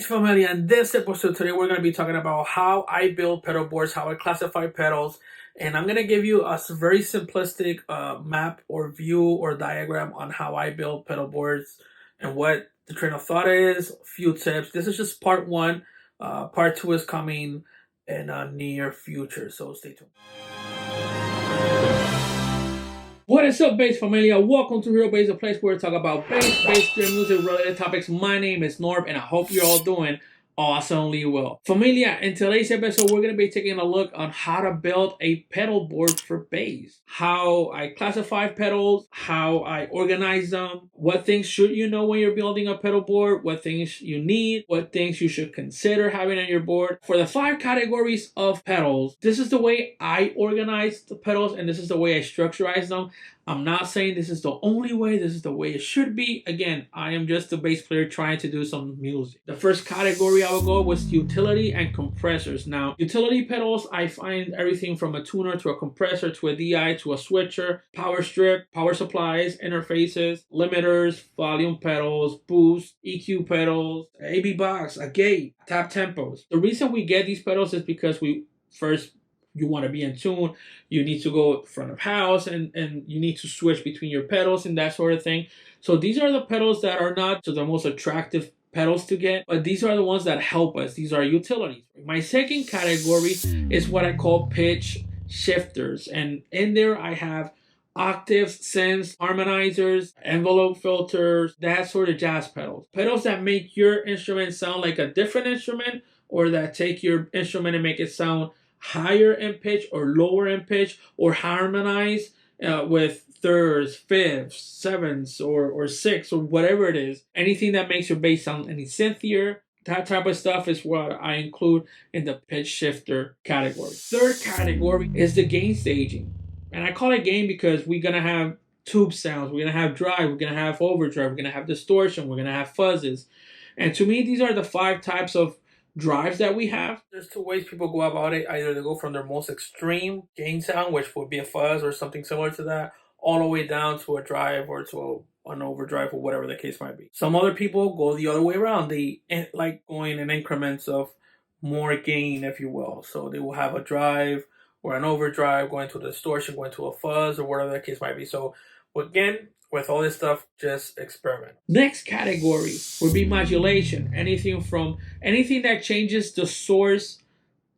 family. In this episode today, we're going to be talking about how I build pedal boards, how I classify pedals, and I'm going to give you a very simplistic map or view or diagram on how I build pedal boards and what the train of thought is, a few tips. This is just part one. Part two is coming in a near future, so stay tuned. What is up, bass familia? Welcome to Hero Bass, a place where we talk about bass, string, music, related topics. My name is Norb, and I hope you're all doing awesomely well. Familia, in today's episode, we're going to be taking a look on how to build a pedal board for bass. How I classify pedals, how I organize them, what things should you know when you're building a pedal board, what things you need, what things you should consider having on your board. For the 5 categories of pedals, this is the way I organize the pedals, and this is the way I structurize them. I'm not saying this is the only way, this is the way it should be. Again, I am just a bass player trying to do some music. The first category I will go was utility and compressors. Now, utility pedals, I find everything from a tuner to a compressor to a DI to a switcher, power strip, power supplies, interfaces, limiters, volume pedals, boost, EQ pedals, AB box, a gate, tap tempos. The reason we get these pedals is because you want to be in tune, you need to go front of house, and you need to switch between your pedals and that sort of thing. So these are the pedals that are not the most attractive pedals to get, but these are the ones that help us. These are utilities. My second category is what I call pitch shifters, and in there I have octaves, synths, harmonizers, envelope filters, that sort of jazz pedals. Pedals that make your instrument sound like a different instrument, or that take your instrument and make it sound higher in pitch or lower in pitch, or harmonize with thirds, fifths, sevenths, or sixths, or whatever it is. Anything that makes your bass sound any synthier, that type of stuff is what I include in the pitch shifter category. Third category is the gain staging. And I call it gain because we're going to have tube sounds, we're going to have drive, we're going to have overdrive, we're going to have distortion, we're going to have fuzzes. And to me, these are the 5 types of drives that we have. There's 2 ways people go about it. Either they go from their most extreme gain sound, which would be a fuzz or something similar to that, all the way down to a drive or to an overdrive or whatever the case might be. Some other people go the other way around. They like going in increments of more gain, if you will. So they will have a drive or an overdrive, going to a distortion, going to a fuzz, or whatever the case might be. So again, with all this stuff, just experiment. Next category would be modulation. Anything that changes the source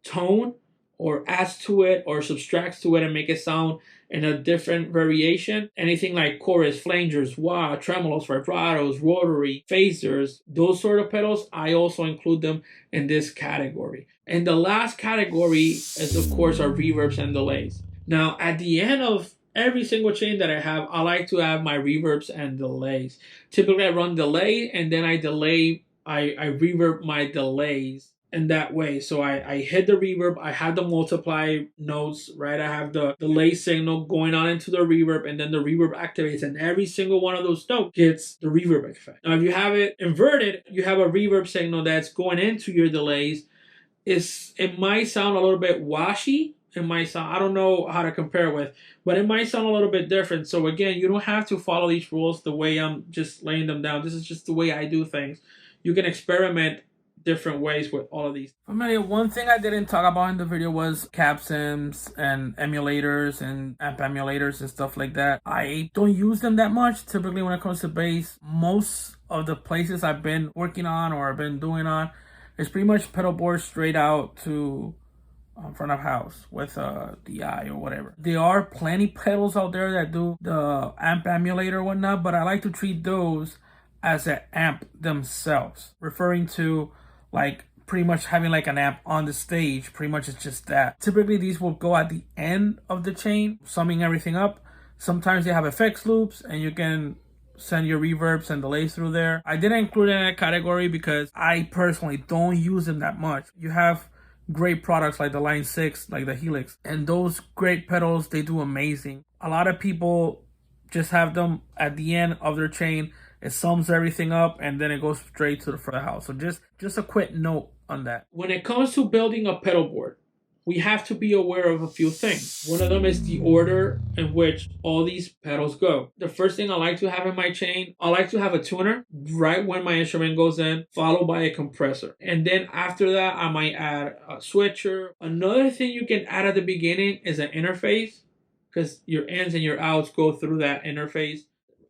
tone or adds to it or subtracts to it and make it sound in a different variation. Anything like chorus, flangers, wah, tremolos, vibratos, rotary, phasers, those sort of pedals, I also include them in this category. And the last category is, of course, our reverbs and delays. Now, at the end of every single chain that I have, I like to have my reverbs and delays. Typically, I run delay and then I reverb my delays in that way. So I hit the reverb, I have the multiply notes, right? I have the delay signal going on into the reverb, and then the reverb activates, and every single one of those notes gets the reverb effect. Now, if you have it inverted, you have a reverb signal that's going into your delays. It might sound a little bit washy. It might sound, I don't know how to compare it with, but it might sound a little bit different. So again, you don't have to follow these rules the way I'm just laying them down. This is just the way I do things. You can experiment different ways with all of these. One thing I didn't talk about in the video was cab sims and emulators and amp emulators and stuff like that. I don't use them that much. Typically when it comes to bass, most of the places I've been working on or I've been doing on is pretty much pedal board straight out to front of house with a DI or whatever. There are plenty pedals out there that do the amp emulator or whatnot, but I like to treat those as an amp themselves, referring to like pretty much having like an amp on the stage. Pretty much it's just that. Typically these will go at the end of the chain, summing everything up. Sometimes they have effects loops and you can send your reverbs and delays through there. I didn't include it in that category because I personally don't use them that much. You have great products like the Line 6, like the Helix, and those great pedals, they do amazing. A lot of people just have them at the end of their chain. It sums everything up and then it goes straight to the front of the house. So just a quick note on that. When it comes to building a pedal board, we have to be aware of a few things. One of them is the order in which all these pedals go. The first thing I like to have in my chain, I like to have a tuner right when my instrument goes in, followed by a compressor. And then after that, I might add a switcher. Another thing you can add at the beginning is an interface, because your ins and your outs go through that interface.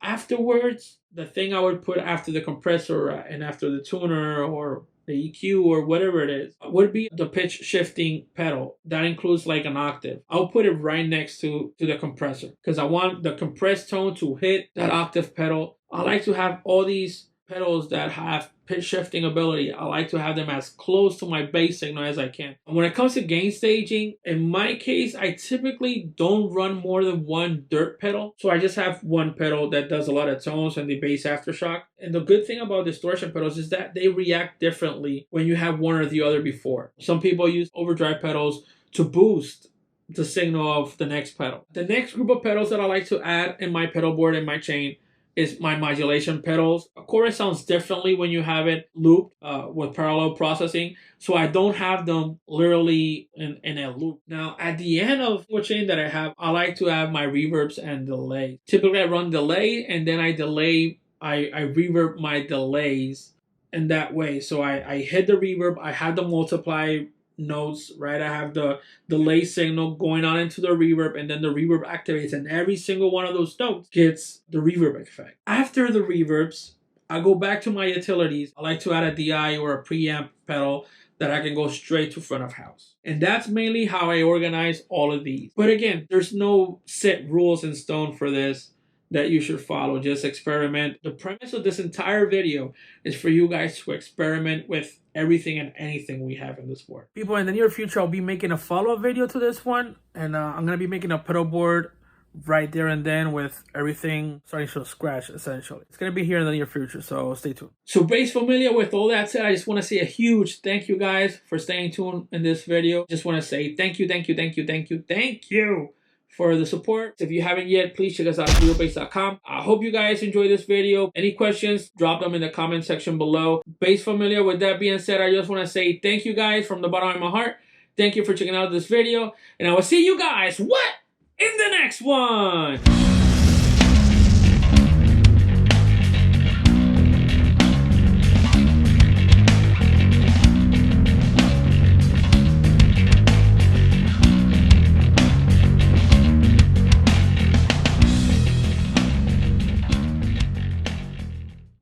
Afterwards, the thing I would put after the compressor and after the tuner or the EQ or whatever it is would be the pitch shifting pedal. That includes like an octave. I'll put it right next to the compressor because I want the compressed tone to hit that octave pedal. I like to have all these pedals that have pitch shifting ability. I like to have them as close to my bass signal as I can. And when it comes to gain staging, in my case, I typically don't run more than one dirt pedal. So I just have one pedal that does a lot of tones and the bass aftershock. And the good thing about distortion pedals is that they react differently when you have one or the other before. Some people use overdrive pedals to boost the signal of the next pedal. The next group of pedals that I like to add in my pedal board and my chain is my modulation pedals. Of course, it sounds differently when you have it looped with parallel processing. So I don't have them literally in a loop. Now, at the end of the chain that I have, I like to have my reverbs and delay. Typically, I run delay and then I reverb my delays in that way. So I hit the reverb, I have the multiply notes, right? I have the delay signal going on into the reverb, and then the reverb activates, and every single one of those notes gets the reverb effect. After the reverbs, I go back to my utilities. I like to add a DI or a preamp pedal that I can go straight to front of house. And that's mainly how I organize all of these. But again, there's no set rules in stone for this that you should follow. Just experiment. The premise of this entire video is for you guys to experiment with everything and anything we have in this board. People, in the near future, I'll be making a follow-up video to this one, and I'm going to be making a pedal board right there and then with everything starting to scratch, essentially. It's going to be here in the near future, so stay tuned. So bass familiar, with all that said, I just want to say a huge thank you guys for staying tuned in this video. Just want to say thank you for the support. If you haven't yet, please check us out at RealBass.com. I hope you guys enjoyed this video. Any questions, drop them in the comment section below. Bass familiar, with that being said, I just want to say thank you guys from the bottom of my heart. Thank you for checking out this video, and I will see you guys, in the next one.